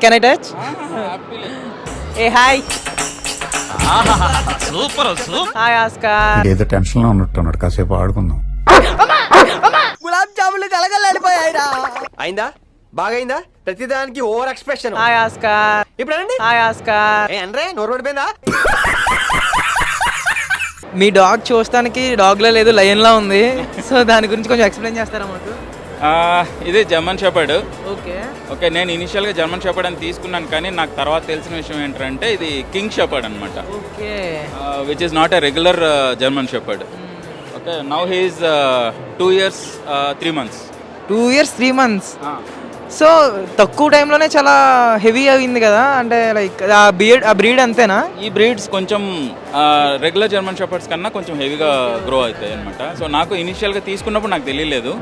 Can I touch? Hey, hi. Super super. Hi, Oscar. ఏదో tension లో ఉన్నట్టున్నాడు, కాసేపు ఆడుకుందాం. గులాబ్ జాములు కలగలడిపోయాయిరా. అయిందా? బాగైందా? ప్రతిదానికి ఓవర్ ఎక్స్ప్రెషన్. Hi, Oscar. ఇప్పుడు అనండి. Hi, Oscar. అంటే నోరు పడిపోయిందా? మీ డాగ్ చూస్తానికి డాగ్ లా లేదు, లయన్ లా ఉంది. సో దాని గురించి కొంచెం ఎక్స్ప్లెయిన్ చేస్తారా మాకు? ఇది జర్మన్ షెపర్డ్. ఓకే. ఓకే, నేను ఇనిషియల్గా జర్మన్ షెపర్డ్ అని తీసుకున్నాను, కానీ నాకు తర్వాత తెలిసిన విషయం ఏంటంటే ఇది కింగ్ షెపర్డ్ అనమాట, okay. Which is not a regular German shepherd. Okay, now he is 2 years 3 months. 2 years 3 months. So తక్కువ టైంలోనే చాలా హెవీ అయింది కదా, అంటే లైక్ ఆ బ్రీడ్ అంతేనా? ఈ బ్రీడ్స్ కొంచెం రెగ్యులర్ జర్మన్ షెపర్డ్స్ కన్నా కొంచెం హెవీగా గ్రో అవుతాయి అనమాట. సో నాకు ఇనిషియల్గా తీసుకున్నప్పుడు నాకు తెలియలేదు.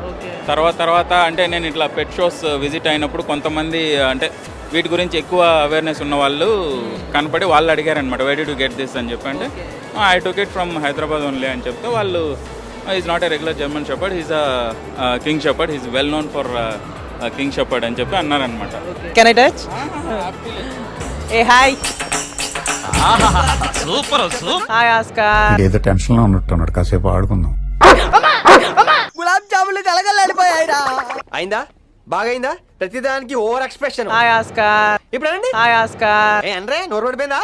తర్వాత అంటే నేను ఇట్లా పెట్ షోస్ విజిట్ అయినప్పుడు కొంతమంది అంటే వీటి గురించి ఎక్కువ అవేర్నెస్ ఉన్న వాళ్ళు కనపడి వాళ్ళు అడిగారనమాట, why did you get this అని చెప్పి. అంటే I took it from Hyderabad only అని చెప్తే వాళ్ళు is not a regular German shepherd, he's a king shepherd, he's well known for king shepherd అని చెప్పి అన్నారనమాట. Can I touch? Hey hi. Super super. Hi Oscar. ఏదో టెన్షన్ లో ఉన్నట్టున్నాడు, కాసేపు ఆడుకుందాం. గులాబ్ జాములు కలగలడిపోయాయిరా. అయిందా? బాగైందా? ప్రతిదానికి ఓవర్ ఎక్స్ప్రెషన్. Hi Oscar. ఇప్పుడు అనండి. Hi Oscar. అంటే నోరు పడిపోయిందా?